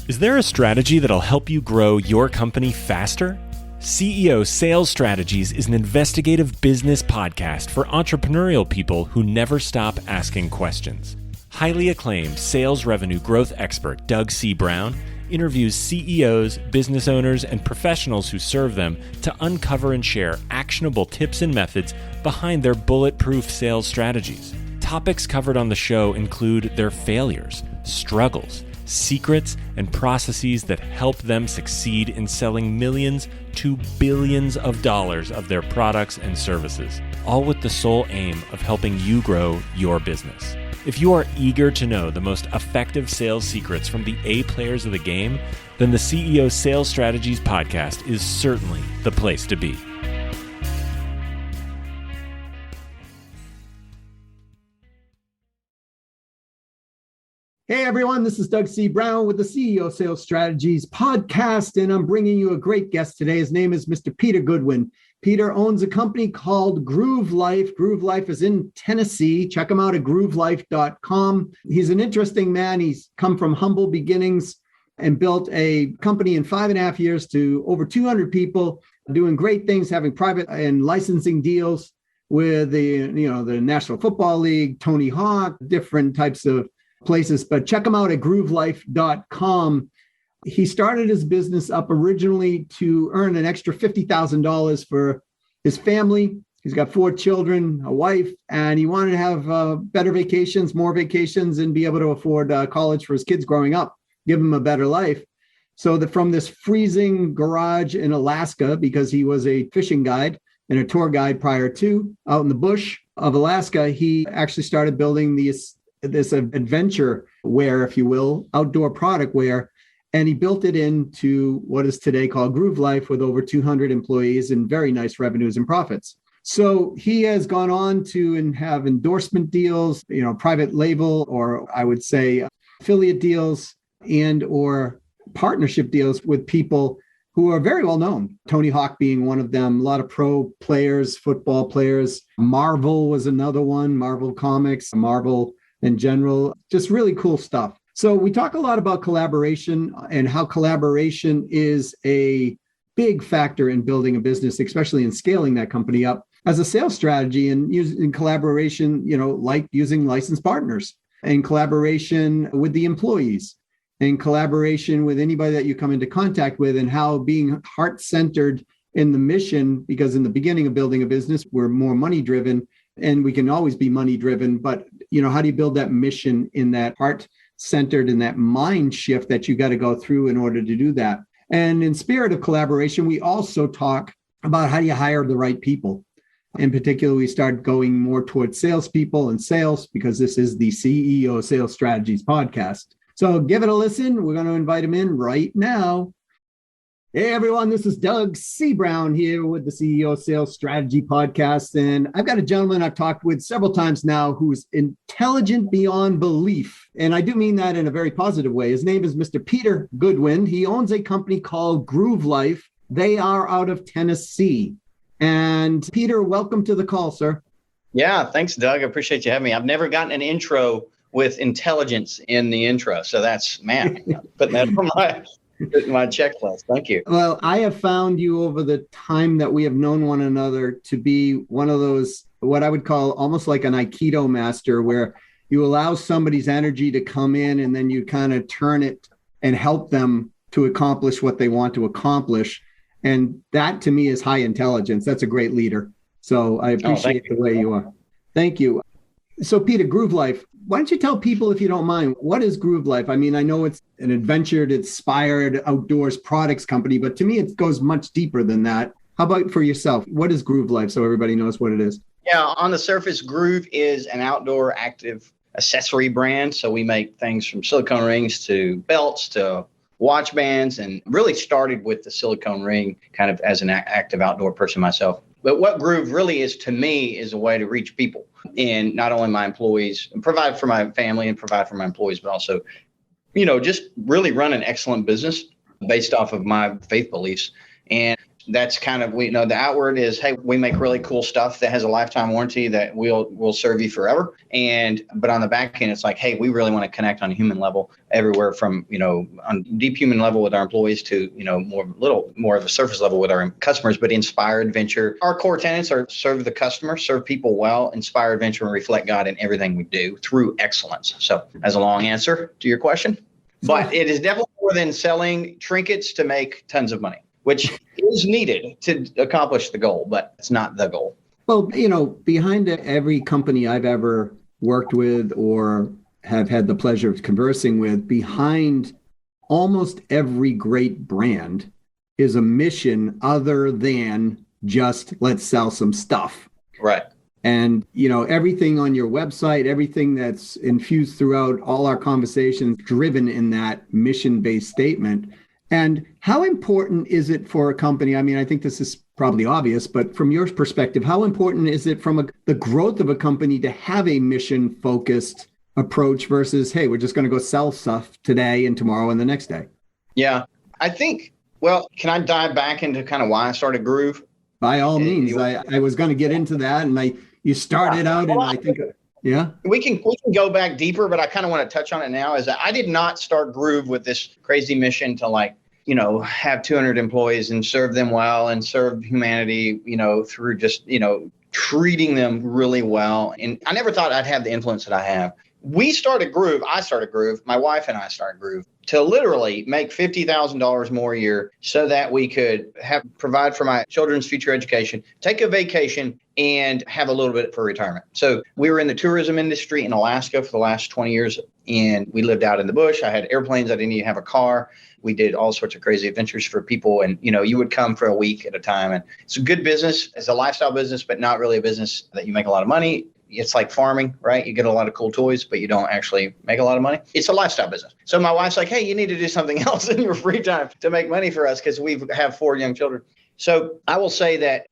Is there a strategy that'll help you grow your company faster? CEO Sales Strategies is an investigative business podcast for entrepreneurial people who never stop asking questions. Highly acclaimed sales revenue growth expert Doug C. Brown interviews CEOs, business owners, and professionals who serve them to uncover and share actionable tips and methods behind their bulletproof sales strategies. Topics covered on the show include their failures, struggles, secrets, and processes that help them succeed in selling millions to billions of dollars of their products and services, all with the sole aim of helping you grow your business. If you are eager to know the most effective sales secrets from the A players of the game, then the CEO Sales Strategies podcast is certainly the place to be. Hey everyone, this is Doug C. Brown with the CEO Sales Strategies podcast, and I'm bringing you a great guest today. His name is Mr. Peter Goodwin. Peter owns a company called Groove Life. Groove Life is in Tennessee. Check him out at groovelife.com. He's an interesting man. He's come from humble beginnings and built a company in 5.5 years to over 200 people, doing great things, having private and licensing deals with the National Football League, Tony Hawk, different types of places, but check him out at groovelife.com. He started his business up originally to earn an extra $50,000 for his family. He's got 4 children, a wife, and he wanted to have better vacations, more vacations, and be able to afford college for his kids growing up, give them a better life. So that from this freezing garage in Alaska, because he was a fishing guide and a tour guide prior to, out in the bush of Alaska, he actually started building this adventure wear, if you will, outdoor product wear. And he built it into what is today called Groove Life, with over 200 employees and very nice revenues and profits. So he has gone on to and have endorsement deals, private label, or I would say affiliate deals and or partnership deals with people who are very well known. Tony Hawk being one of them, a lot of pro players, football players. Marvel was another one, Marvel Comics, Marvel in general, just really cool stuff. So we talk a lot about collaboration and how collaboration is a big factor in building a business, especially in scaling that company up as a sales strategy, and using collaboration, like using licensed partners, and collaboration with the employees, and collaboration with anybody that you come into contact with, and how being heart-centered in the mission, because in the beginning of building a business, we're more money-driven, and we can always be money-driven, but how do you build that mission in that heart-centered and that mind shift that you got to go through in order to do that? And in spirit of collaboration, we also talk about how do you hire the right people. In particular, we start going more towards salespeople and sales, because this is the CEO Sales Strategies podcast. So give it a listen. We're going to invite him in right now. Hey, everyone, this is Doug C. Brown here with the CEO Sales Strategy Podcast. And I've got a gentleman I've talked with several times now who's intelligent beyond belief. And I do mean that in a very positive way. His name is Mr. Peter Goodwin. He owns a company called Groove Life. They are out of Tennessee. And Peter, welcome to the call, sir. Yeah, thanks, Doug. I appreciate you having me. I've never gotten an intro with intelligence in the intro. So that's, putting that on my checklist. Thank you. Well, I have found you over the time that we have known one another to be one of those, what I would call almost like an Aikido master, where you allow somebody's energy to come in and then you kind of turn it and help them to accomplish what they want to accomplish. And that to me is high intelligence. That's a great leader. So I appreciate the way you are. Thank you. So Peter, Groove Life, why don't you tell people, if you don't mind, what is Groove Life? I mean, I know it's an adventure-inspired outdoors products company, but to me, it goes much deeper than that. How about for yourself? What is Groove Life, so everybody knows what it is? Yeah, on the surface, Groove is an outdoor active accessory brand. So we make things from silicone rings to belts to watch bands, and really started with the silicone ring kind of as an active outdoor person myself. But what Groove really is to me is a way to reach people, and not only my employees, and provide for my family and provide for my employees, but also, just really run an excellent business based off of my faith beliefs. And that's kind of, we know the outward is, hey, we make really cool stuff that has a lifetime warranty that will serve you forever. But on the back end, it's like, hey, we really want to connect on a human level everywhere from, on deep human level with our employees to, more of a surface level with our customers, but inspire adventure. Our core tenets are serve the customer, serve people well, inspire adventure, and reflect God in everything we do through excellence. So as a long answer to your question, but it is definitely more than selling trinkets to make tons of money, which is needed to accomplish the goal, but it's not the goal. Well, behind every company I've ever worked with or have had the pleasure of conversing with, behind almost every great brand is a mission other than just let's sell some stuff. Right. And, everything on your website, everything that's infused throughout all our conversations, driven in that mission-based statement. And how important is it for a company? I mean, I think this is probably obvious, but from your perspective, how important is it from the growth of a company to have a mission-focused approach versus, hey, we're just going to go sell stuff today and tomorrow and the next day? Yeah, I think, can I dive back into kind of why I started Groove? By all means, I was going to get into that, and you started out, and I think, yeah. We can go back deeper, but I kind of want to touch on it now. Is that I did not start Groove with this crazy mission to have 200 employees and serve them well and serve humanity, through just, treating them really well. And I never thought I'd have the influence that I have. I started Groove, my wife and I started Groove to literally make $50,000 more a year so that we could provide for my children's future education, take a vacation, and have a little bit for retirement. So we were in the tourism industry in Alaska for the last 20 years, and we lived out in the bush. I had airplanes. I didn't even have a car. We did all sorts of crazy adventures for people. And, you would come for a week at a time. And it's a good business. It's a lifestyle business, but not really a business that you make a lot of money. It's like farming, right? You get a lot of cool toys, but you don't actually make a lot of money. It's a lifestyle business. So my wife's like, hey, you need to do something else in your free time to make money for us because we have 4 young children. So I will say that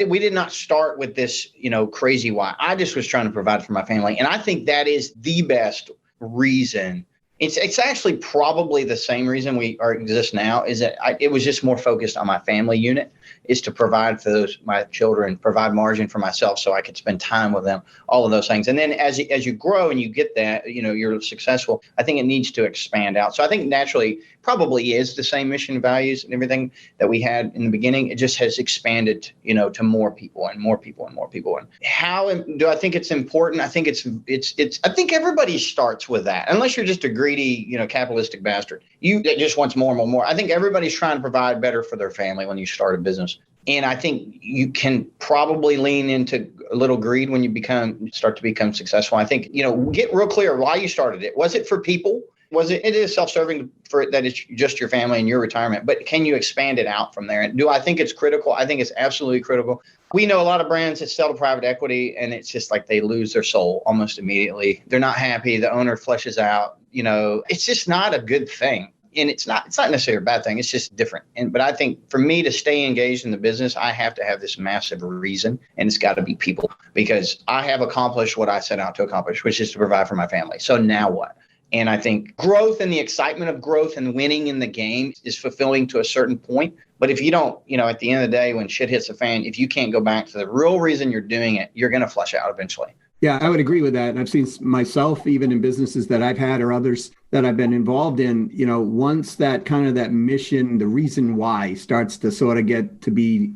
we did not start with this, crazy why. I just was trying to provide for my family. And I think that is the best reason. It's actually probably the same reason we exist now, is that it was just more focused on my family unit, is to provide for my children, provide margin for myself so I could spend time with them, all of those things. And then as you grow and you get that, you're successful, I think it needs to expand out. So I think naturally probably is the same mission, values, and everything that we had in the beginning. It just has expanded, to more people and more people and more people. And how do I think it's important? I think I think everybody starts with that, unless you're just a greedy, capitalistic bastard. That just wants more and more and more. I think everybody's trying to provide better for their family when you start a business. And I think you can probably lean into a little greed when you start to become successful. I think, get real clear why you started it. Was it for people? It is self-serving for that it's just your family and your retirement, but can you expand it out from there? And do I think it's critical? I think it's absolutely critical. We know a lot of brands that sell to private equity, and it's just like they lose their soul almost immediately. They're not happy. The owner fleshes out, it's just not a good thing. And it's not necessarily a bad thing. It's just different. But I think for me to stay engaged in the business, I have to have this massive reason, and it's got to be people, because I have accomplished what I set out to accomplish, which is to provide for my family. So now what? And I think growth and the excitement of growth and winning in the game is fulfilling to a certain point. But if you don't, at the end of the day, when shit hits the fan, if you can't go back to the real reason you're doing it, you're going to flush out eventually. Yeah, I would agree with that. And I've seen myself, even in businesses that I've had or others that I've been involved in, once that kind of that mission, the reason why starts to sort of get to be,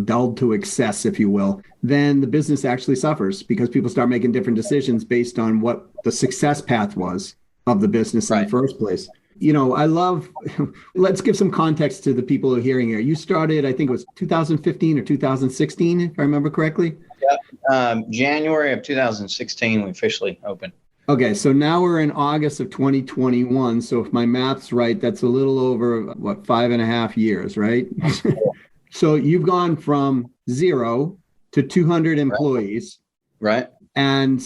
dulled to excess, if you will, then the business actually suffers because people start making different decisions based on what the success path was of the business in the first place. Let's give some context to the people who are hearing here. You started, I think it was 2015 or 2016, if I remember correctly. Yeah, January of 2016, we officially opened. Okay, so now we're in August of 2021. So if my math's right, that's a little over, 5.5 years, right? So you've gone from 0 to 200 employees. Right. And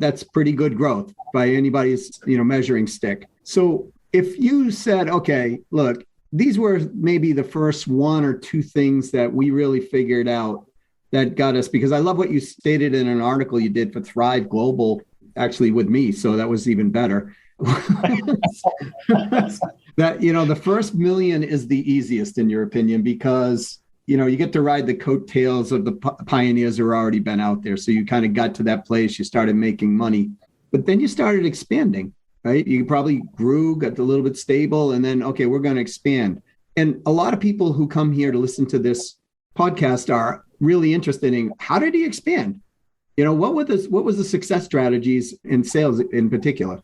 that's pretty good growth by anybody's, measuring stick. So if you said, okay, look, these were maybe the first 1 or 2 things that we really figured out that got us, because I love what you stated in an article you did for Thrive Global, actually with me. So that was even better. That, the first million is the easiest in your opinion, because, you get to ride the coattails of the pioneers who are already been out there. So you kind of got to that place, you started making money, but then you started expanding, right? You probably grew, got a little bit stable, and then, okay, we're going to expand. And a lot of people who come here to listen to this podcast are really interested in, how did he expand? What was the success strategies in sales in particular?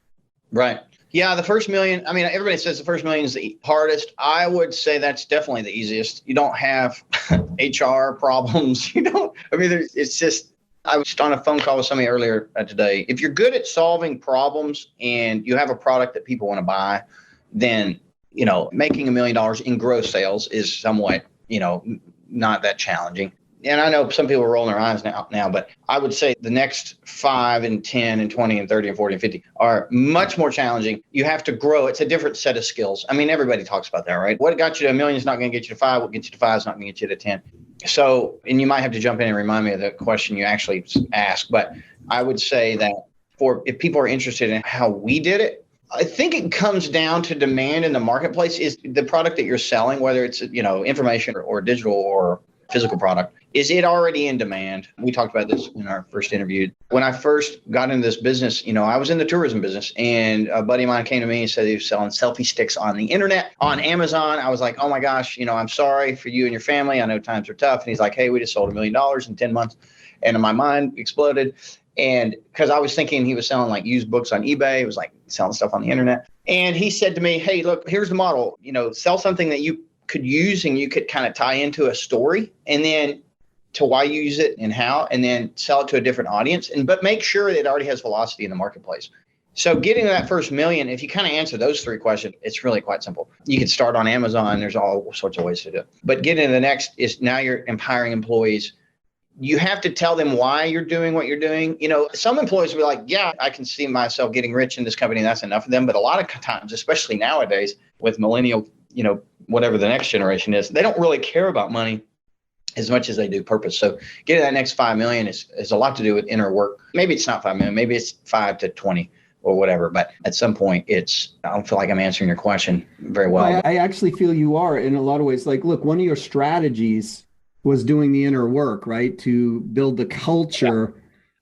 Right. Yeah, the first million, I mean, everybody says the first million is the hardest. I would say that's definitely the easiest. You don't have HR problems. It's just, I was on a phone call with somebody earlier today. If you're good at solving problems and you have a product that people want to buy, then, making $1 million in gross sales is somewhat, not that challenging. And I know some people are rolling their eyes now, but I would say the next 5 and 10 and 20 and 30 and 40 and 50 are much more challenging. You have to grow. It's a different set of skills. I mean, everybody talks about that, right? What got you to $1 million is not going to get you to 5. What gets you to 5 is not going to get you to 10. So, and you might have to jump in and remind me of the question you actually asked, but I would say that if people are interested in how we did it, I think it comes down to demand in the marketplace. Is the product that you're selling, whether it's, information or digital or physical product, is it already in demand? We talked about this in our first interview. When I first got into this business, I was in the tourism business, and a buddy of mine came to me and said he was selling selfie sticks on the internet, on Amazon. I was like, oh my gosh, I'm sorry for you and your family. I know times are tough. And he's like, hey, we just sold $1 million in 10 months. And my mind exploded. And because I was thinking he was selling like used books on eBay, it was like selling stuff on the internet. And he said to me, hey, look, here's the model, sell something that you could use and you could kind of tie into a story, and then to why you use it and how, and then sell it to a different audience, but make sure that it already has velocity in the marketplace. So getting to that first million, if you kind of answer those 3 questions, it's really quite simple. You can start on Amazon. There's all sorts of ways to do it. But getting to the next is now you're empowering employees. You have to tell them why you're doing what you're doing. Some employees will be like, yeah, I can see myself getting rich in this company. That's enough of them. But a lot of times, especially nowadays with millennial, whatever the next generation is, they don't really care about money as much as they do purpose. So getting that next 5 million is a lot to do with inner work. Maybe it's not 5 million, maybe it's 5 to 20 or whatever. But at some point I don't feel like I'm answering your question very well. I actually feel you are in a lot of ways. Like, look, one of your strategies was doing the inner work, right? To build the culture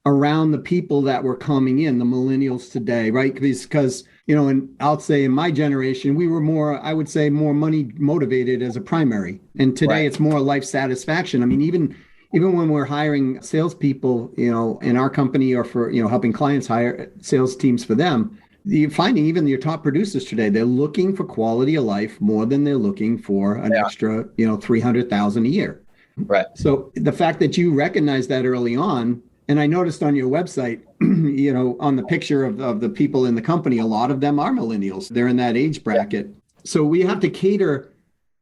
around the people that were coming in, the millennials today, right? Because, and I'll say in my generation, we were more, I would say, more money motivated as a primary. And today It's more life satisfaction. I mean, even when we're hiring salespeople, in our company or for, helping clients hire sales teams for them, you're finding even your top producers today, they're looking for quality of life more than they're looking for an extra, $300,000 a year. Right. So the fact that you recognize that early on, and I noticed on your website, on the picture of the people in the company, a lot of them are millennials. They're in that age bracket. So we have to cater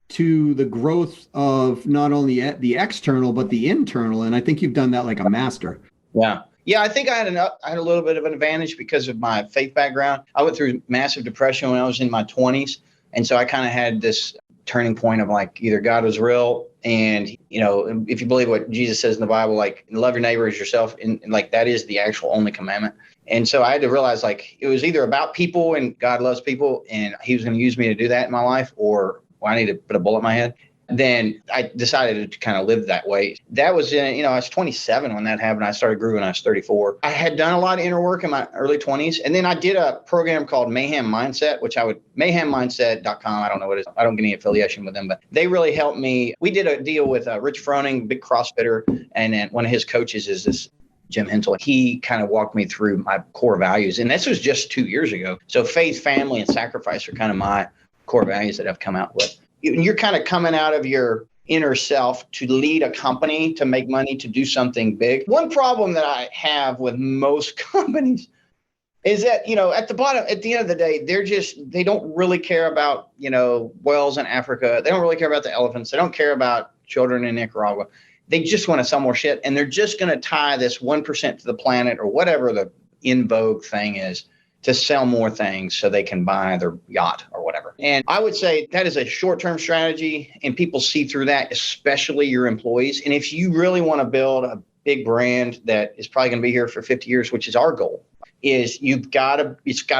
to the growth of not only the external, but the internal. And I think you've done that like a master. Yeah. Yeah, I think I had a little bit of an advantage because of my faith background. I went through massive depression when I was in my 20s. And so I kind of had this turning point of like, either God was real, and if you believe what Jesus says in the Bible, like love your neighbor as yourself, and like that is the actual only commandment. And so I had to realize like it was either about people and God loves people and he was going to use me to do that in my life, or I need to put a bullet in my head. Then I decided to kind of live that way. That was in, I was 27 when that happened. I started grooving when I was 34. I had done a lot of inner work in my early 20s. And then I did a program called Mayhem Mindset, mayhemmindset.com. I don't know what it is. I don't get any affiliation with them, but they really helped me. We did a deal with Rich Froning, big CrossFitter. And then one of his coaches is this Jim Hensel. He kind of walked me through my core values. And this was just 2 years ago. So faith, family, and sacrifice are kind of my core values that I've come out with. You're kind of coming out of your inner self to lead a company, to make money, to do something big. One problem that I have with most companies is that, at the bottom, at the end of the day, they don't really care about, whales in Africa. They don't really care about the elephants. They don't care about children in Nicaragua. They just want to sell more shit. And they're just going to tie this 1% to the planet or whatever the in vogue thing is to sell more things so they can buy their yacht or whatever. And I would say that is a short-term strategy, and people see through that, especially your employees. And if you really want to build a big brand that is probably going to be here for 50 years, which is our goal, is it's got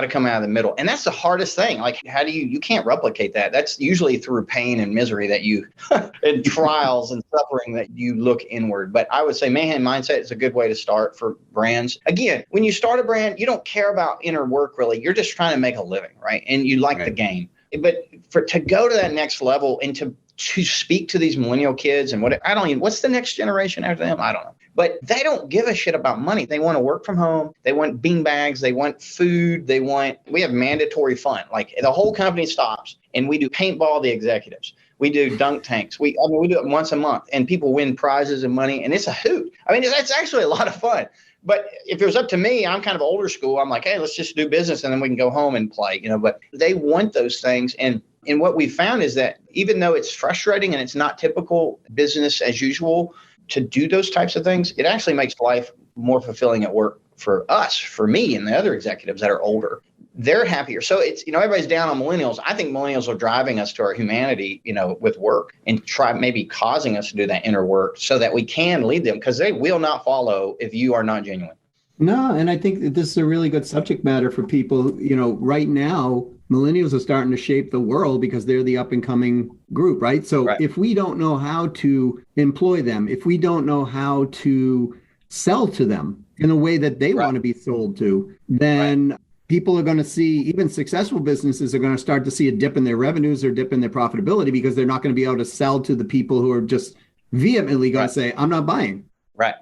to come out of the middle. And that's the hardest thing. Like, how do you can't replicate that. That's usually through pain and misery that you, and trials and suffering that you look inward. But I would say mindset is a good way to start for brands. Again, when you start a brand, you don't care about inner work really. You're just trying to make a living, right? And you like the game. But to go to that next level and to speak to these millennial kids and what's the next generation after them? I don't know. But they don't give a shit about money. They want to work from home. They want bean bags. They want food. We have mandatory fun. Like the whole company stops and we do paintball, the executives. We do dunk tanks. We do it once a month and people win prizes and money and it's a hoot. I mean, it's actually a lot of fun. But if it was up to me, I'm kind of older school. I'm like, hey, let's just do business and then we can go home and play, but they want those things. And what we found is that even though it's frustrating and it's not typical business as usual to do those types of things, it actually makes life more fulfilling at work for us, for me and the other executives that are older. They're happier. So it's, everybody's down on millennials. I think millennials are driving us to our humanity, with work and maybe causing us to do that inner work so that we can lead them because they will not follow if you are not genuine. No, and I think that this is a really good subject matter for people. Right now, millennials are starting to shape the world because they're the up and coming group, right? So if we don't know how to employ them, if we don't know how to sell to them in a way that they want to be sold to, then people are going to see, even successful businesses are going to start to see a dip in their revenues or dip in their profitability because they're not going to be able to sell to the people who are just vehemently going to say, I'm not buying. Right.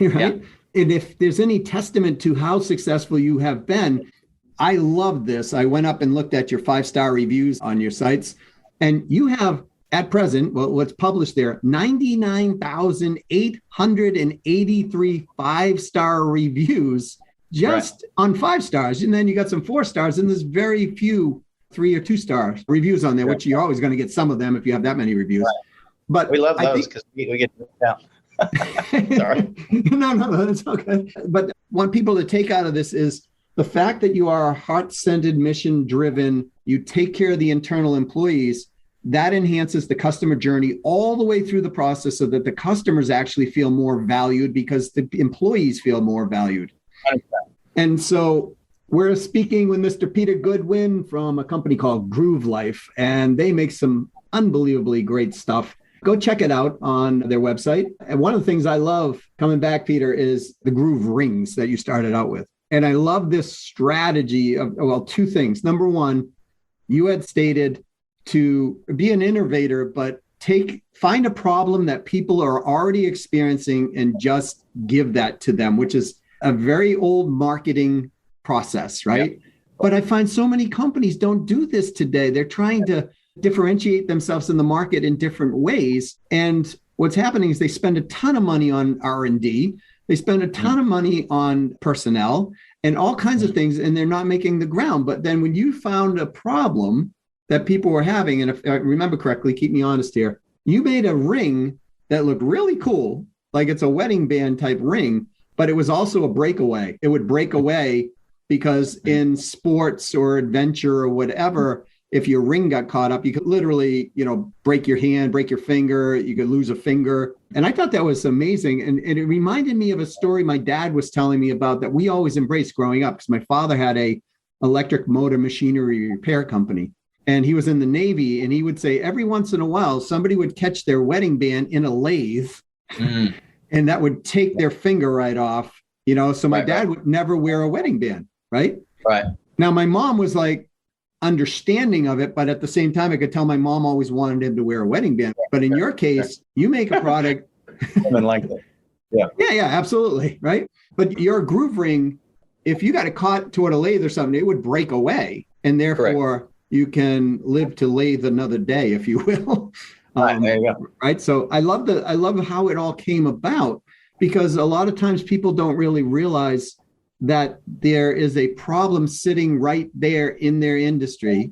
Yeah. And if there's any testament to how successful you have been, I love this. I went up and looked at your 5-star reviews on your sites, and you have at present, what's published there, 99,883 5-star reviews just on 5 stars. And then you got some 4 stars, and there's very few 3 or 2-star reviews on there, which you're always going to get some of them if you have that many reviews. But we love those because we get out. Sorry. No, it's okay. But want people to take out of this is the fact that you are heart-centered, mission-driven, you take care of the internal employees, that enhances the customer journey all the way through the process so that the customers actually feel more valued because the employees feel more valued. 100%. And so we're speaking with Mr. Peter Goodwin from a company called Groove Life, and they make some unbelievably great stuff. Go check it out on their website. And one of the things I love coming back, Peter, is the groove rings that you started out with. And I love this strategy of, 2 things. Number one, you had stated to be an innovator, but find a problem that people are already experiencing and just give that to them, which is a very old marketing process, right? Yep. But I find so many companies don't do this today. They're trying to differentiate themselves in the market in different ways. And what's happening is they spend a ton of money on R&D. They spend a ton of money on personnel and all kinds of things, and they're not making the ground. But then when you found a problem that people were having, and if I remember correctly, keep me honest here, you made a ring that looked really cool, like it's a wedding band type ring, but it was also a breakaway. It would break away because in sports or adventure or whatever, if your ring got caught up, you could literally, break your hand, break your finger, you could lose a finger. And I thought that was amazing. And it reminded me of a story my dad was telling me about that we always embraced growing up, because my father had a electric motor machinery repair company. And he was in the Navy, and he would say every once in a while, somebody would catch their wedding band in a lathe and that would take their finger right off, so my dad would never wear a wedding band, right? Right. Now, my mom was like, understanding of it, but at the same time, I could tell my mom always wanted him to wear a wedding band. But in your case, you make a product. Women like that. Yeah. Yeah, absolutely. Right. But your groove ring, if you got it caught toward a lathe or something, it would break away. And therefore, you can live to lathe another day, if you will. Right, there you go. Right. So I love how it all came about, because a lot of times people don't really realize that there is a problem sitting right there in their industry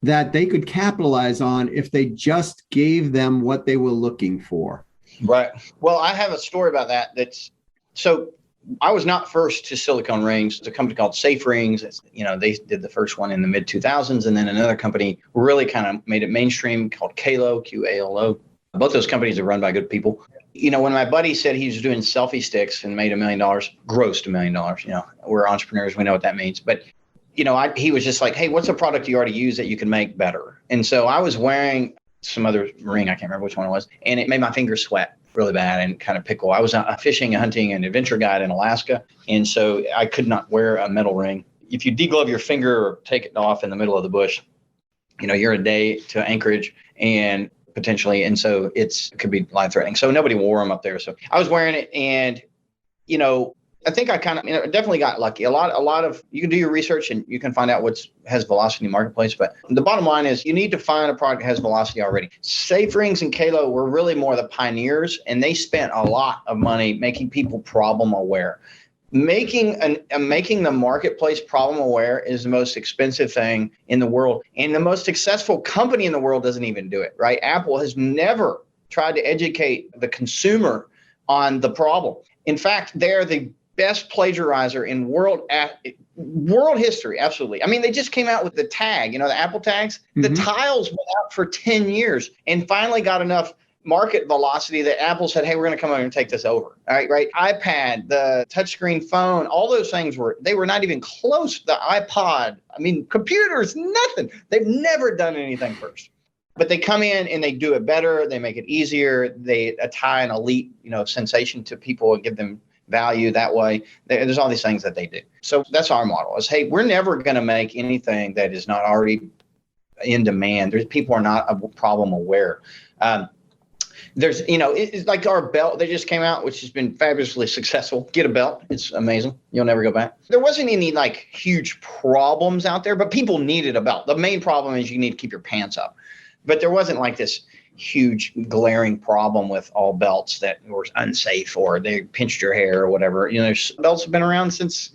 that they could capitalize on if they just gave them what they were looking for. Right. Well, I have a story about that. So I was not first to silicone rings. It's a company called Safe Rings. They did the first one in the mid 2000s. And then another company really kind of made it mainstream called Qalo, Qalo. Both those companies are run by good people. When my buddy said he was doing selfie sticks and made $1 million, grossed $1 million, we're entrepreneurs, we know what that means. But, he was just like, hey, what's a product you already use that you can make better? And so I was wearing some other ring, I can't remember which one it was, and it made my fingers sweat really bad and kind of pickle. I was a fishing, hunting, and adventure guide in Alaska, and so I could not wear a metal ring. If you deglove your finger or take it off in the middle of the bush, you're a day to Anchorage and potentially, and so it could be life-threatening. So nobody wore them up there. So I was wearing it, and I think I kind of definitely got lucky. A lot of you can do your research and you can find out what has velocity in the marketplace. But the bottom line is you need to find a product that has velocity already. Safe Rings and Kalo were really more the pioneers, and they spent a lot of money making people problem aware. Making the marketplace problem aware is the most expensive thing in the world, and the most successful company in the world doesn't even do it, right? Apple has never tried to educate the consumer on the problem. In fact, they're the best plagiarizer in world history. Absolutely. I mean, they just came out with the tag, the Apple tags. Mm-hmm. The tiles went out for 10 years and finally got enough market velocity that Apple said, hey, we're going to come over and take this over. All right. iPad, the touchscreen phone, all those things were not even close. The iPod, computers, nothing. They've never done anything first. But they come in and they do it better. They make it easier. They tie an elite, sensation to people and give them value that way. There's all these things that they do. So that's our model is, hey, we're never going to make anything that is not already in demand. People are not problem aware. There's, it's like our belt that just came out, which has been fabulously successful. Get a belt. It's amazing. You'll never go back. There wasn't any huge problems out there, but people needed a belt. The main problem is you need to keep your pants up. But there wasn't this huge glaring problem with all belts that were unsafe or they pinched your hair or whatever. Belts have been around since,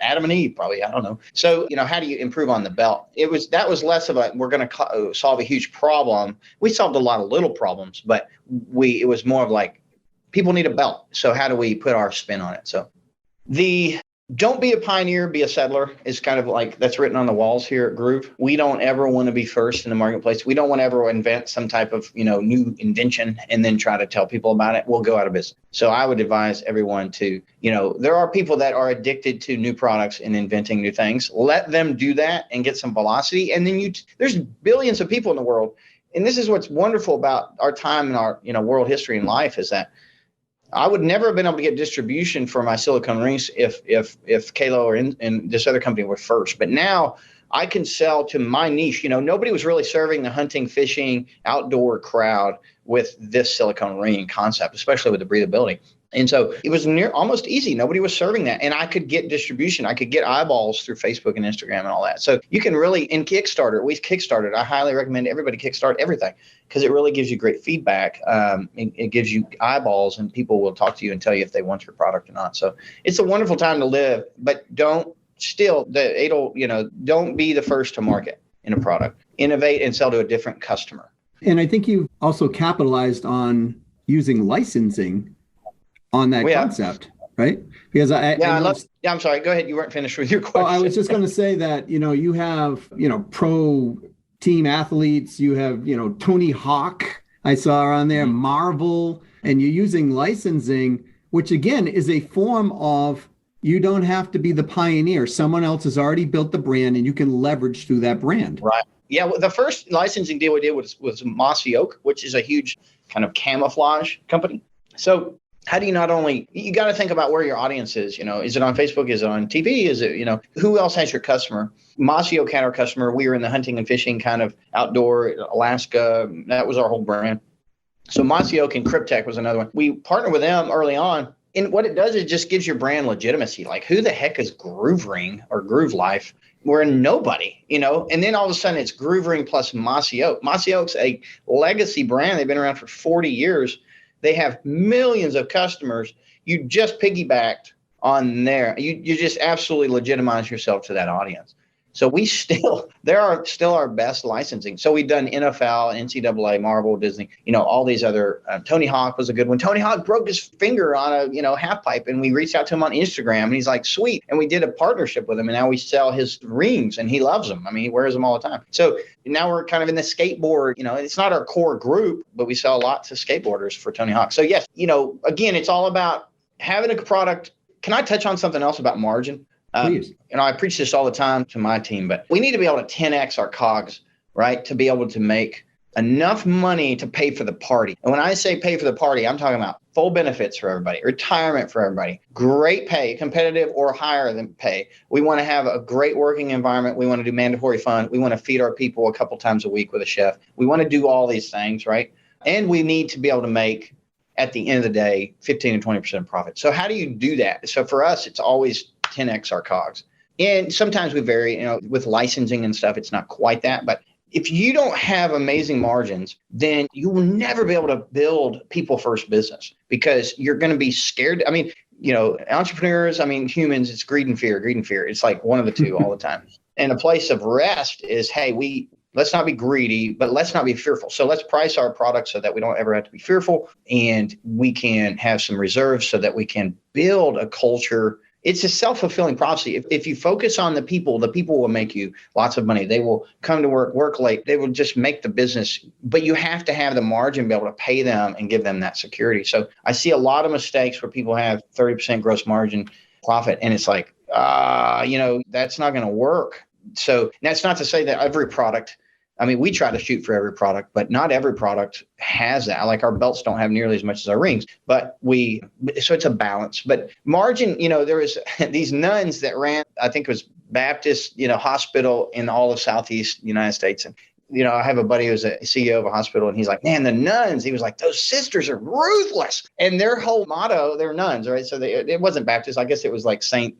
Adam and Eve probably. I don't know. So, how do you improve on the belt? That was less of we're going to solve a huge problem. We solved a lot of little problems, but it was more of people need a belt. So how do we put our spin on it? So don't be a pioneer, be a settler is kind of that's written on the walls here at Groove. We don't ever want to be first in the marketplace. We don't want to ever invent some type of, new invention and then try to tell people about it. We'll go out of business. So I would advise everyone to, there are people that are addicted to new products and inventing new things. Let them do that and get some velocity. And then there's billions of people in the world. And this is what's wonderful about our time in our, world history and life is that I would never have been able to get distribution for my silicone rings if Kalo and this other company were first. But now I can sell to my niche. Nobody was really serving the hunting, fishing, outdoor crowd with this silicone ring concept, especially with the breathability. And so it was almost easy. Nobody was serving that. And I could get distribution. I could get eyeballs through Facebook and Instagram and all that. So you can really, in Kickstarter, we kickstarted. I highly recommend everybody kickstart everything because it really gives you great feedback. It gives you eyeballs and people will talk to you and tell you if they want your product or not. So it's a wonderful time to live, but don't be the first to market in a product. Innovate and sell to a different customer. And I think you also capitalized on using licensing on that concept, right? Because I'm sorry. Go ahead. You weren't finished with your question. Oh, I was just going to say that, you have, pro team athletes, you have, Tony Hawk, I saw on there, Marvel, and you're using licensing, which again is a form of, you don't have to be the pioneer. Someone else has already built the brand and you can leverage through that brand. Right. Yeah. Well, the first licensing deal we did was Mossy Oak, which is a huge kind of camouflage company. So how do you you got to think about where your audience is, is it on Facebook? Is it on TV? Is it, who else has your customer? Mossy Oak had our customer. We were in the hunting and fishing kind of outdoor Alaska. That was our whole brand. So Mossy Oak and Cryptek was another one. We partnered with them early on. And what it does is just gives your brand legitimacy. Who the heck is Groove Ring or Groove Life? We're nobody, and then all of a sudden it's Groove Ring plus Mossy Oak. Mossy Oak's a legacy brand. They've been around for 40 years. They have millions of customers. You just piggybacked on there. You just absolutely legitimize yourself to that audience. So there are still our best licensing. So we've done NFL, NCAA, Marvel, Disney, all these other, Tony Hawk was a good one. Tony Hawk broke his finger on a half pipe, and we reached out to him on Instagram, and he's like, sweet. And we did a partnership with him, and now we sell his rings, and he loves them. I mean, he wears them all the time. So now we're kind of in the skateboard, it's not our core group, but we sell a lot to skateboarders for Tony Hawk. So yes, again, it's all about having a product. Can I touch on something else about margin? Please. I preach this all the time to my team, but we need to be able to 10x our COGS, right? To be able to make enough money to pay for the party. And when I say pay for the party, I'm talking about full benefits for everybody, retirement for everybody, great pay, competitive or higher than pay. We want to have a great working environment. We want to do mandatory fun. We want to feed our people a couple times a week with a chef. We want to do all these things, right? And we need to be able to make, at the end of the day, 15 to 20% profit. So how do you do that? So for us, it's always 10x our COGS. And sometimes we vary, with licensing and stuff, it's not quite that. But if you don't have amazing margins, then you will never be able to build people first business because you're going to be scared. I mean, entrepreneurs, humans, it's greed and fear. It's like one of the two all the time. And a place of rest is, hey, let's not be greedy, but let's not be fearful. So let's price our products so that we don't ever have to be fearful, and we can have some reserves so that we can build a culture. It's a self-fulfilling prophecy. If you focus on the people will make you lots of money. They will come to work late. They will just make the business, but you have to have the margin, be able to pay them and give them that security. So I see a lot of mistakes where people have 30% gross margin profit, and it's like, that's not going to work. So that's not to say that every product, we try to shoot for every product, but not every product has that. Like our belts don't have nearly as much as our rings, so it's a balance. But margin, there was these nuns that ran, I think it was Baptist, hospital in all of Southeast United States. And, I have a buddy who's a CEO of a hospital, and he's like, man, the nuns, he was like, those sisters are ruthless. And their whole motto, they're nuns, right? So it wasn't Baptist. I guess it was like St.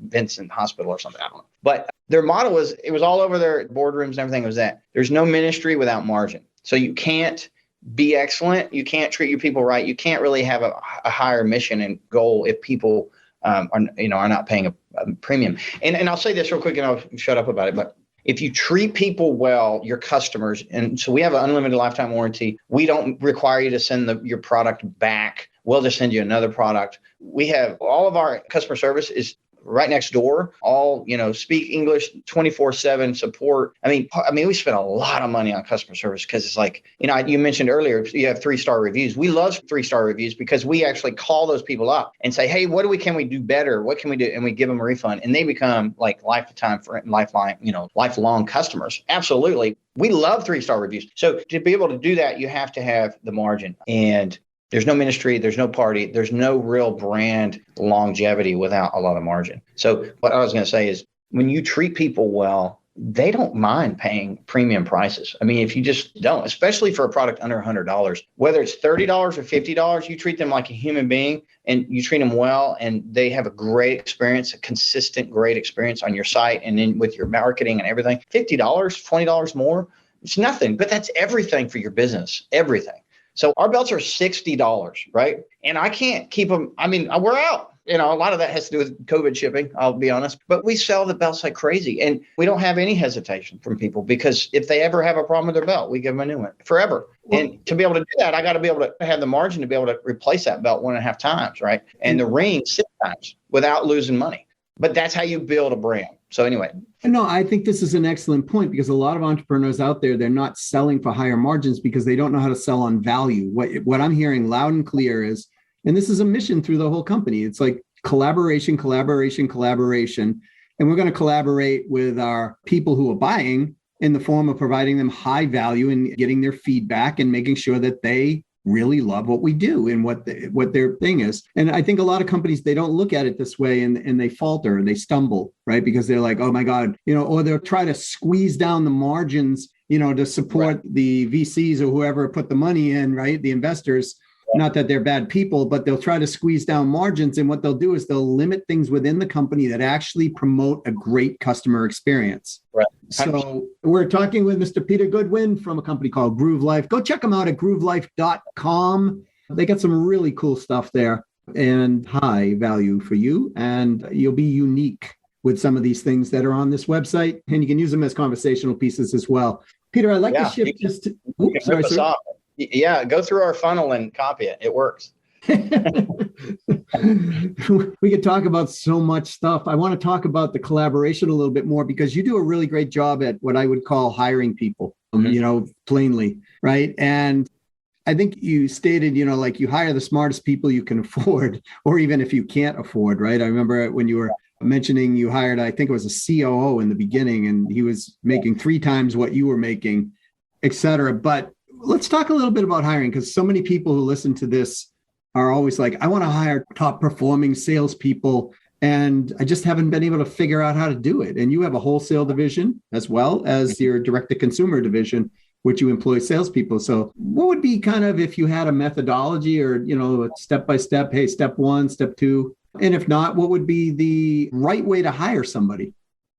Vincent Hospital or something. I don't know. But their motto it was all over their boardrooms and everything, was that there's no ministry without margin. So you can't be excellent. You can't treat your people right. You can't really have a higher mission and goal if people are not paying a premium. And I'll say this real quick and I'll shut up about it. But if you treat people well, your customers, and so we have an unlimited lifetime warranty. We don't require you to send your product back. We'll just send you another product. We have all of our customer service is right next door, all, speak English, 24/7 support. We spend a lot of money on customer service because it's like, you mentioned earlier, you have 3-star reviews. We love 3-star reviews because we actually call those people up and say, hey, can we do better? What can we do? And we give them a refund, and they become like lifelong customers. Absolutely. We love 3-star reviews. So to be able to do that, you have to have the margin. And there's no ministry, there's no party, there's no real brand longevity without a lot of margin. So what I was going to say is when you treat people well, they don't mind paying premium prices. If you just don't, especially for a product under $100, whether it's $30 or $50, you treat them like a human being and you treat them well, and they have a great experience, a consistent, great experience on your site and then with your marketing and everything. $50, $20 more, it's nothing, but that's everything for your business, everything. So our belts are $60, right? And I can't keep them. We're out. A lot of that has to do with COVID shipping, I'll be honest. But we sell the belts like crazy. And we don't have any hesitation from people because if they ever have a problem with their belt, we give them a new one forever. And to be able to do that, I got to be able to have the margin to be able to replace that belt 1.5 times, right? And the ring 6 times without losing money. But that's how you build a brand. So anyway. No, I think this is an excellent point because a lot of entrepreneurs out there, they're not selling for higher margins because they don't know how to sell on value. What I'm hearing loud and clear is, and this is a mission through the whole company, it's like collaboration. And we're going to collaborate with our people who are buying in the form of providing them high value and getting their feedback and making sure that they really love what we do and what their thing is. And I think a lot of companies, they don't look at it this way and they falter and they stumble, right? Because they're like, oh my God, or they'll try to squeeze down the margins, to support the VCs or whoever put the money in, right? The investors. Not that they're bad people, but they'll try to squeeze down margins. And what they'll do is they'll limit things within the company that actually promote a great customer experience. Right. So we're talking with Mr. Peter Goodwin from a company called Groove Life. Go check them out at groovelife.com. They got some really cool stuff there and high value for you. And you'll be unique with some of these things that are on this website, and you can use them as conversational pieces as well. Peter, I'd like to shift just to... Oops, sorry, sir. Yeah, go through our funnel and copy it. It works. We could talk about so much stuff. I want to talk about the collaboration a little bit more, because you do a really great job at what I would call hiring people, plainly, right? And I think you stated, like you hire the smartest people you can afford, or even if you can't afford, right? I remember when you were mentioning you hired, I think it was a COO in the beginning, and he was making 3 times what you were making, et cetera. But let's talk a little bit about hiring, because so many people who listen to this are always like, I want to hire top performing salespeople, and I just haven't been able to figure out how to do it. And you have a wholesale division as well as your direct to consumer division, which you employ salespeople. So what would be kind of, if you had a methodology or, step by step, hey, step 1, step 2, and if not, what would be the right way to hire somebody?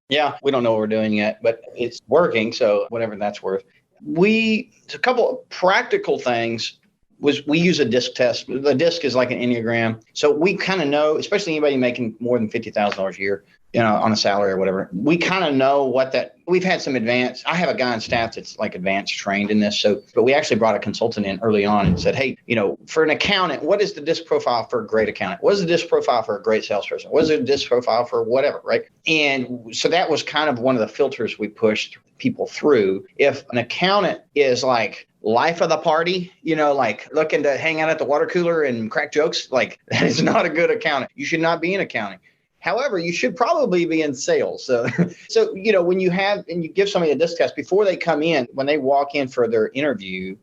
Yeah, we don't know what we're doing yet, but it's working. So whatever that's worth. A couple of practical things was we use a DISC test. The DISC is like an Enneagram. So we kind of know, especially anybody making more than $50,000 a year, on a salary or whatever, we kind of know we've had some advanced. I have a guy on staff that's like advanced trained in this. But we actually brought a consultant in early on and said, hey, for an accountant, what is the DISC profile for a great accountant? What is the DISC profile for a great salesperson? What is the DISC profile for whatever, right? And so that was kind of one of the filters we pushed people through. If an accountant is like life of the party, like looking to hang out at the water cooler and crack jokes, like that is not a good accountant. You should not be in accounting. However, you should probably be in sales. So when you give somebody a DISC test before they come in, when they walk in for their interview,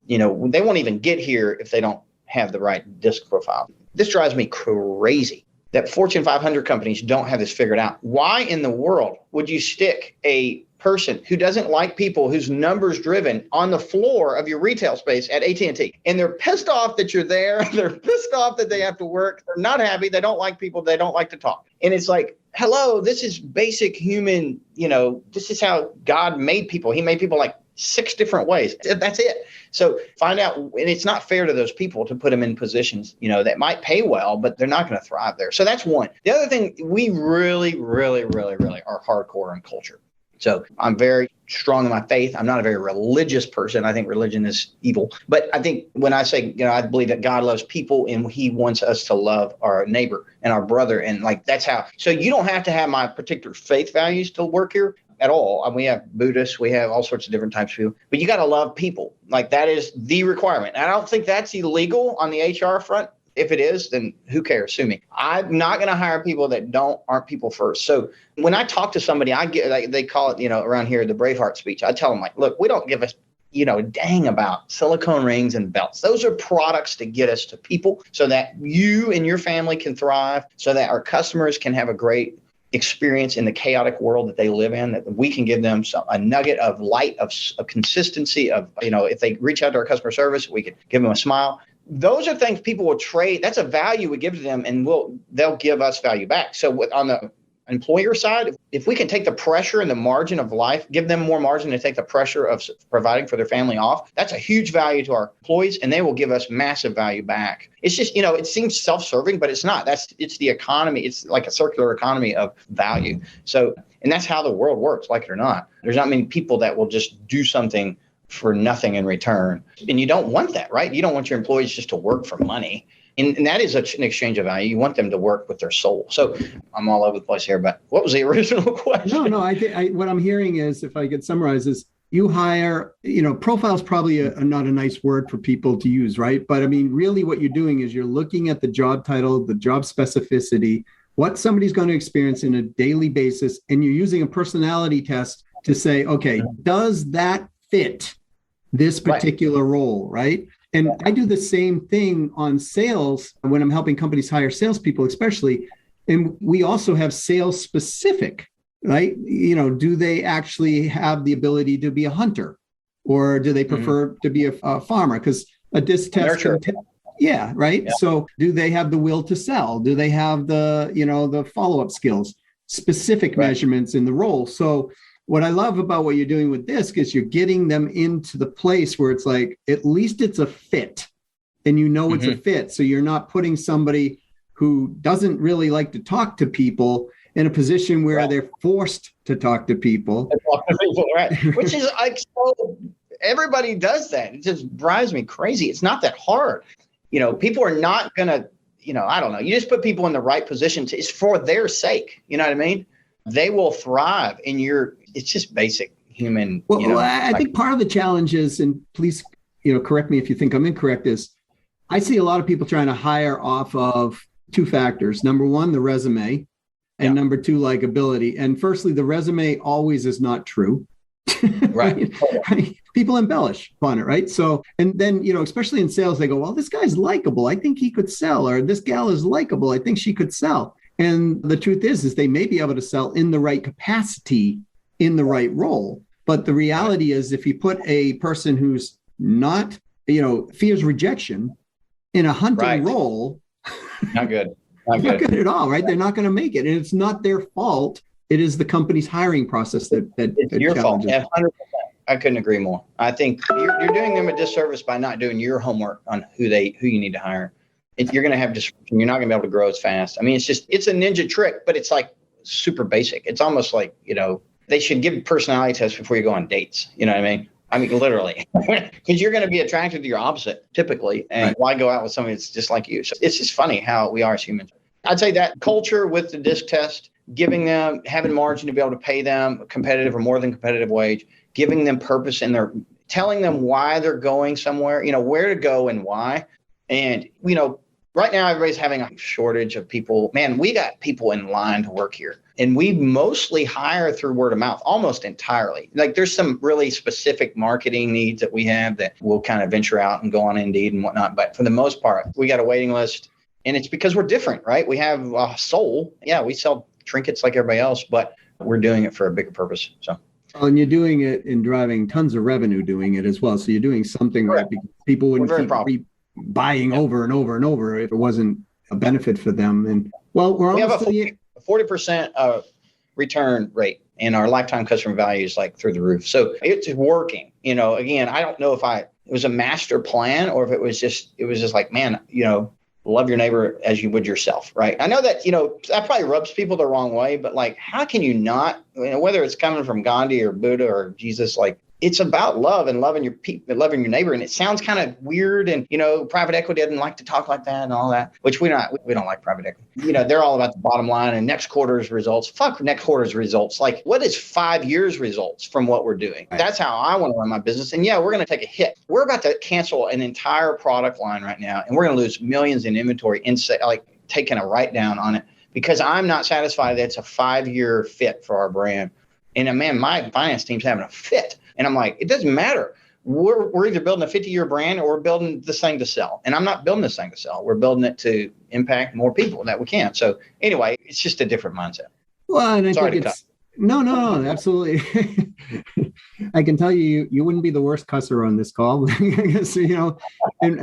they won't even get here if they don't have the right DISC profile. This drives me crazy that Fortune 500 companies don't have this figured out. Why in the world would you stick a person who doesn't like people, who's numbers driven, on the floor of your retail space at AT&T? And they're pissed off that you're there. They're pissed off that they have to work. They're not happy. They don't like people. They don't like to talk. And it's like, hello, this is basic human, this is how God made people. He made people like 6 different ways. That's it. So find out, and it's not fair to those people to put them in positions, that might pay well, but they're not going to thrive there. So that's one. The other thing, we really, really, really, really are hardcore on culture. So I'm very strong in my faith. I'm not a very religious person. I think religion is evil. But I think when I say, I believe that God loves people and he wants us to love our neighbor and our brother. And like, that's how. So you don't have to have my particular faith values to work here at all. We have Buddhists. We have all sorts of different types of people. But you got to love people. Like that is the requirement. And I don't think that's illegal on the HR front. If it is, then who cares? Sue me. I'm not going to hire people that aren't people first. So when I talk to somebody, I get, like they call it, around here, the Braveheart speech. I tell them like, look, we don't give a dang about silicone rings and belts. Those are products to get us to people so that you and your family can thrive, so that our customers can have a great experience in the chaotic world that they live in, that we can give them a nugget of light, of consistency, of, if they reach out to our customer service, we can give them a smile. Those are things people will trade. That's a value we give to them, and they'll give us value back. So on the employer side, if we can take the pressure and the margin of life, give them more margin to take the pressure of providing for their family off, that's a huge value to our employees, and they will give us massive value back. It's just, it seems self-serving, but it's not. It's the economy. It's like a circular economy of value. So, and that's how the world works, like it or not. There's not many people that will just do something for nothing in return. And you don't want that, right? You don't want your employees just to work for money. And that is an exchange of value. You want them to work with their soul. So I'm all over the place here, but what was the original question? No, I think what I'm hearing is, if I could summarize, is you hire, profile is probably not a nice word for people to use, right? But I mean, really what you're doing is you're looking at the job title, the job specificity, what somebody's going to experience in a daily basis, and you're using a personality test to say, okay, does that fit this particular role, right? And I do the same thing on sales when I'm helping companies hire salespeople, especially. And we also have sales specific, right? Do they actually have the ability to be a hunter, or do they prefer to be a farmer? Because a DISC test, yeah, right. Yeah. So do they have the will to sell? Do they have the follow-up skills, specific measurements in the role? So what I love about what you're doing with DISC is you're getting them into the place where it's like, at least it's a fit, and it's a fit. So you're not putting somebody who doesn't really like to talk to people in a position where they're forced to talk to people. Right. Which is like, so everybody does that. It just drives me crazy. It's not that hard. People are not going to, I don't know. You just put people in the right position. It's for their sake. You know what I mean? They will thrive it's just basic human. Well, I think part of the challenge is, and please, correct me if you think I'm incorrect, is I see a lot of people trying to hire off of two factors. Number one, the resume, and number two, likability. And firstly, the resume always is not true. Right. People embellish upon it, right? So, and then, especially in sales, they go, well, this guy's likable. I think he could sell, or this gal is likable. I think she could sell. And the truth is they may be able to sell in the right capacity, in the right role. But the reality is, if you put a person who's not, fears rejection in a hunting role, not good. Not good at all, right? They're not going to make it. And it's not their fault. It is the company's hiring process that it's your fault. 100%. I couldn't agree more. I think you're doing them a disservice by not doing your homework on who you need to hire. You're going to have disruption. You're not going to be able to grow as fast. I mean, it's a ninja trick, but it's like super basic. It's almost like, they should give personality tests before you go on dates. You know what I mean? I mean, literally, because you're going to be attracted to your opposite typically. And why go out with somebody that's just like you? So it's just funny how we are as humans. I'd say that culture with the DISC test, having margin to be able to pay them a competitive or more than competitive wage, giving them purpose and telling them why they're going somewhere, where to go and why. And, right now everybody's having a shortage of people. Man, we got people in line to work here. And we mostly hire through word of mouth, almost entirely. Like there's some really specific marketing needs that we have that we'll kind of venture out and go on Indeed and whatnot. But for the most part, we got a waiting list. And it's because we're different, right? We have a soul. Yeah, we sell trinkets like everybody else, but we're doing it for a bigger purpose. So. And you're doing it and driving tons of revenue doing it as well. So you're doing something right, because people wouldn't keep buying over and over and over if it wasn't a benefit for them. And well, we have a 40% return rate, and our lifetime customer value is like through the roof. So it's working. Again, I don't know if it was a master plan or if it was just like, man, love your neighbor as you would yourself, right? I know that, that probably rubs people the wrong way, but like, how can you not, whether it's coming from Gandhi or Buddha or Jesus, like it's about love and loving your neighbor. And it sounds kind of weird. And, private equity doesn't like to talk like that and all that, which we don't like private equity. They're all about the bottom line and next quarter's results. Fuck next quarter's results. Like what is 5 years results from what we're doing? Right. That's how I want to run my business. And yeah, we're going to take a hit. We're about to cancel an entire product line right now. And we're going to lose millions in inventory, like taking a write down on it because I'm not satisfied that it's a 5-year fit for our brand. And man, my finance team's having a fit. And I'm like, it doesn't matter. We're either building a 50-year brand or we're building this thing to sell. And I'm not building this thing to sell. We're building it to impact more people that we can. So anyway, it's just a different mindset. Well, and I think it's no, absolutely. I can tell you wouldn't be the worst cusser on this call. And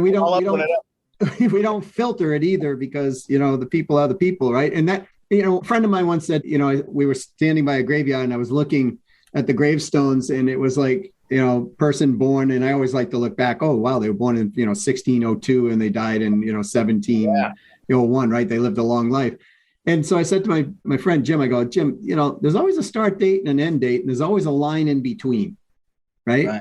we don't filter it either because, the people are the people, right? And that, a friend of mine once said, we were standing by a graveyard and I was looking at the gravestones and it was like, person born. And I always like to look back. Oh, wow. They were born in, 1602 and they died in, 1701, right? They lived a long life. And so I said to my friend, Jim, I go, Jim, there's always a start date and an end date, and there's always a line in between. Right.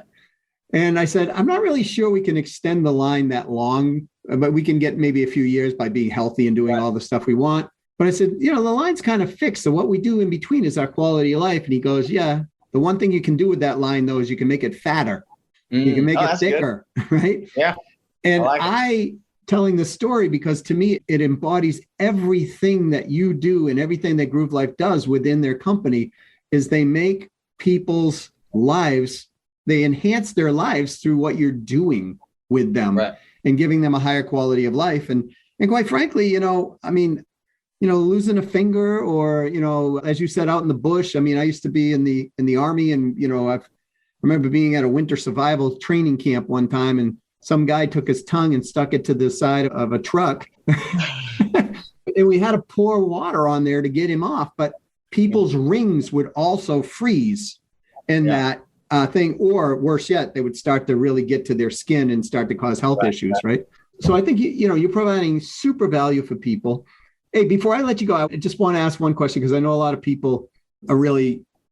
And I said, I'm not really sure we can extend the line that long, but we can get maybe a few years by being healthy and doing all the stuff we want. But I said, the line's kind of fixed. So what we do in between is our quality of life. And he goes, yeah. The one thing you can do with that line, though, is you can make it fatter. You can make it thicker, right? Yeah. And I telling the story because to me, it embodies everything that you do and everything that Groove Life does within their company is they make people's lives, they enhance their lives through what you're doing with them and giving them a higher quality of life. And quite frankly, losing a finger or, as you said, out in the bush. I mean, I used to be in the Army and, I remember being at a winter survival training camp one time and some guy took his tongue and stuck it to the side of a truck. And we had to pour water on there to get him off. But people's rings would also freeze in that thing. Or worse yet, they would start to really get to their skin and start to cause health issues, right? So I think, you're providing super value for people. Hey, before I let you go, I just want to ask one question because I know a lot of people are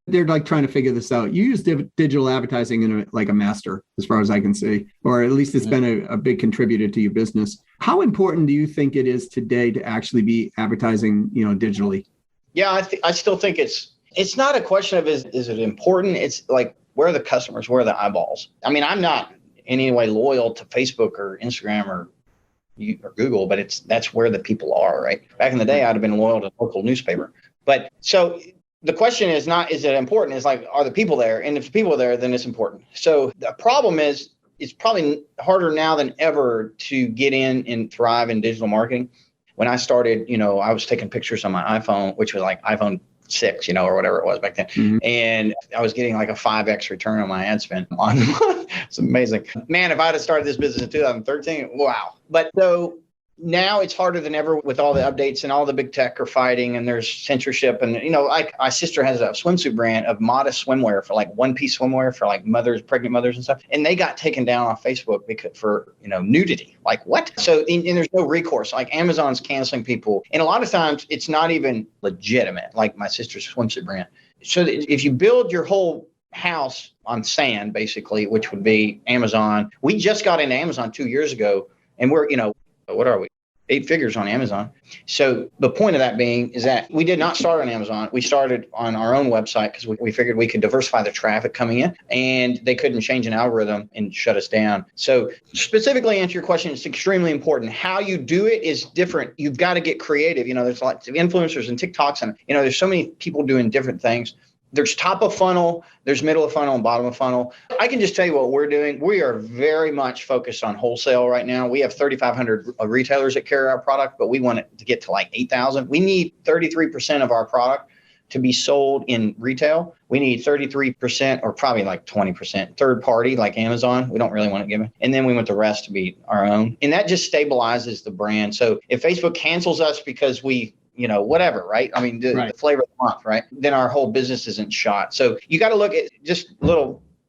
they're like trying to figure this out. You use digital advertising in a master, as far as I can see, or at least it's been a big contributor to your business. How important do you think it is today to actually be advertising, digitally? Yeah, I still think it's not a question of is it important? It's like, where are the customers? Where are the eyeballs? I mean, I'm not in any way loyal to Facebook or Instagram or Google, but that's where the people are, right? Back in the day, I'd have been loyal to the local newspaper. But so the question is not, is it important? It's like, are the people there? And if the people are there, then it's important. So the problem is, it's probably harder now than ever to get in and thrive in digital marketing. When I started, I was taking pictures on my iPhone, which was like iPhone 6, or whatever it was back then. Mm-hmm. And I was getting like a 5x return on my ad spend on it's amazing. Man, if I'd have started this business in 2013, wow. But so now it's harder than ever with all the updates, and all the big tech are fighting, and there's censorship. And, like my sister has a swimsuit brand of modest swimwear for like one-piece swimwear for like pregnant mothers and stuff. And they got taken down off Facebook for nudity. Like what? So and there's no recourse. Like Amazon's canceling people. And a lot of times it's not even legitimate, like my sister's swimsuit brand. So if you build your whole house on sand, basically, which would be Amazon. We just got into Amazon 2 years ago, and we're, what are we? 8 figures on Amazon. So the point of that being is that we did not start on Amazon. We started on our own website because we figured we could diversify the traffic coming in, and they couldn't change an algorithm and shut us down. So specifically answer your question, it's extremely important. How you do it is different. You've got to get creative. There's lots of influencers and TikToks, and there's so many people doing different things. There's top of funnel, there's middle of funnel, and bottom of funnel. I can just tell you what we're doing. We are very much focused on wholesale right now. We have 3,500 retailers that carry our product, but we want it to get to like 8,000. We need 33% of our product to be sold in retail. We need 33%, or probably like 20% third party, like Amazon. We don't really want to give it. And then we want the rest to be our own. And that just stabilizes the brand. So if Facebook cancels us because we whatever, right? I mean, the flavor of the month, right? Then our whole business isn't shot. So you got to look at just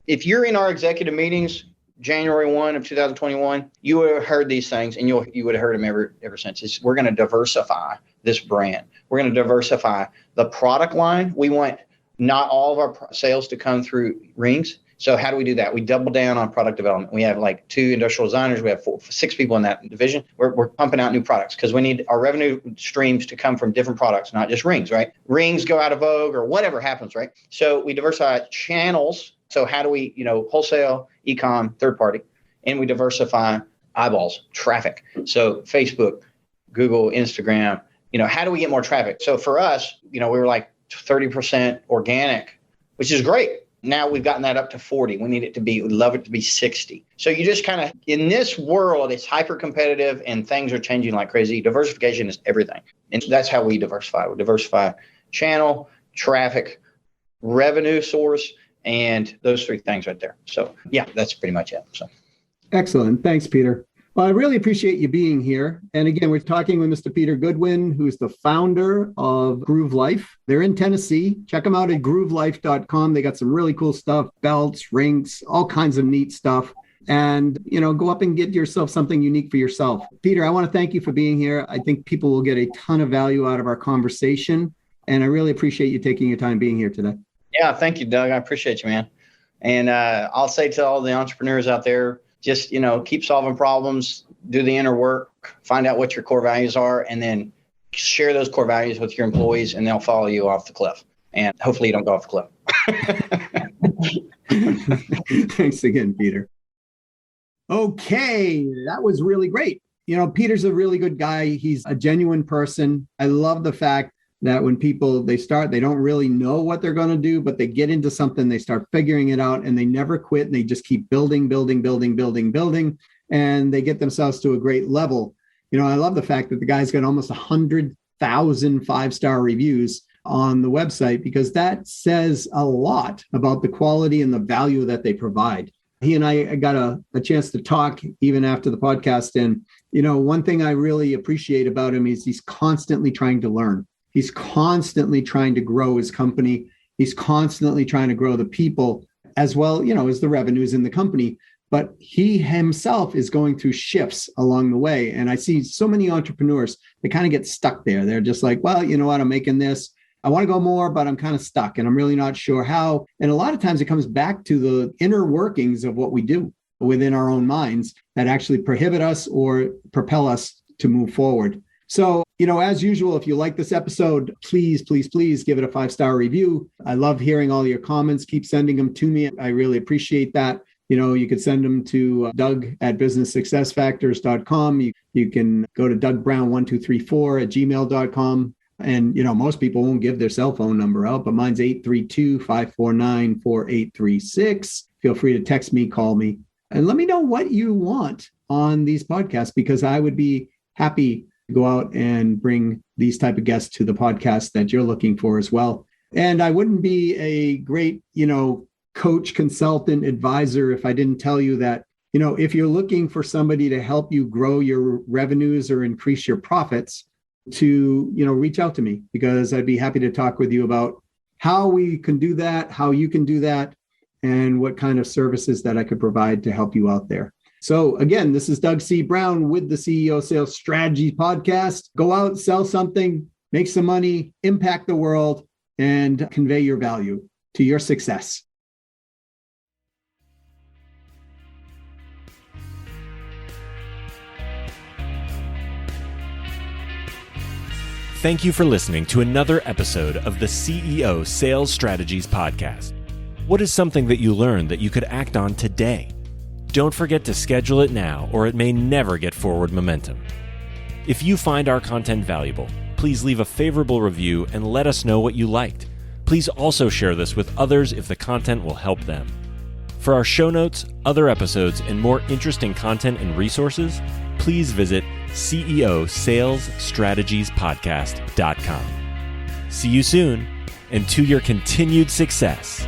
if you're in our executive meetings, January 1 of 2021, you would have heard these things, and you would have heard them ever since. We're going to diversify this brand. We're going to diversify the product line. We want not all of our sales to come through rings. So how do we do that? We double down on product development. We have like 2 industrial designers. We have 6 people in that division. We're pumping out new products because we need our revenue streams to come from different products, not just rings, right? Rings go out of vogue or whatever happens, right? So we diversify channels. So how do we, wholesale, e-com, third party, and we diversify eyeballs, traffic. So Facebook, Google, Instagram, how do we get more traffic? So for us, we were like 30% organic, which is great. Now we've gotten that up to 40. We'd love it to be 60. So you just kind of, in this world, it's hyper competitive and things are changing like crazy. Diversification is everything. And that's how we diversify. We diversify channel, traffic, revenue source, and those 3 things right there. So yeah, that's pretty much it. So excellent. Thanks, Peter. Well, I really appreciate you being here. And again, we're talking with Mr. Peter Goodwin, who's the founder of Groove Life. They're in Tennessee. Check them out at groovelife.com. They got some really cool stuff, belts, rings, all kinds of neat stuff. And, go up and get yourself something unique for yourself. Peter, I want to thank you for being here. I think people will get a ton of value out of our conversation. And I really appreciate you taking your time being here today. Yeah, thank you, Doug. I appreciate you, man. And I'll say to all the entrepreneurs out there, just, keep solving problems, do the inner work, find out what your core values are, and then share those core values with your employees, and they'll follow you off the cliff. And hopefully you don't go off the cliff. Thanks again, Peter. Okay, that was really great. Peter's a really good guy. He's a genuine person. I love the fact that when people, they don't really know what they're going to do, but they get into something, they start figuring it out, and they never quit. And they just keep building, and they get themselves to a great level. I love the fact that the guy's got almost 100,000 5-star reviews on the website, because that says a lot about the quality and the value that they provide. He and I got a chance to talk even after the podcast. And, one thing I really appreciate about him is he's constantly trying to learn. He's constantly trying to grow his company. He's constantly trying to grow the people as well, as the revenues in the company. but he himself is going through shifts along the way. And I see so many entrepreneurs, they kind of get stuck there. They're just like, well, you know what, I'm making this. I want to go more, but I'm kind of stuck and I'm really not sure how. And a lot of times it comes back to the inner workings of what we do within our own minds that actually prohibit us or propel us to move forward. So, as usual, if you like this episode, please, please, please give it a 5-star review. I love hearing all your comments. Keep sending them to me. I really appreciate that. You could send them to Doug@businesssuccessfactors.com. You can go to DougBrown1234@gmail.com. And, most people won't give their cell phone number out, but mine's 832-549-4836. Feel free to text me, call me, and let me know what you want on these podcasts, because I would be happy to go out and bring these type of guests to the podcast that you're looking for as well. And I wouldn't be a great, coach, consultant, advisor if I didn't tell you that, if you're looking for somebody to help you grow your revenues or increase your profits, to, reach out to me, because I'd be happy to talk with you about how we can do that, how you can do that, and what kind of services that I could provide to help you out there. So again, this is Doug C. Brown with the CEO Sales Strategy Podcast. Go out, sell something, make some money, impact the world, and convey your value to your success. Thank you for listening to another episode of the CEO Sales Strategies Podcast. What is something that you learned that you could act on today? Don't forget to schedule it now, or it may never get forward momentum. If you find our content valuable, please leave a favorable review and let us know what you liked. Please also share this with others if the content will help them. For our show notes, other episodes, and more interesting content and resources, please visit CEOSalesStrategiesPodcast.com. See you soon, and to your continued success,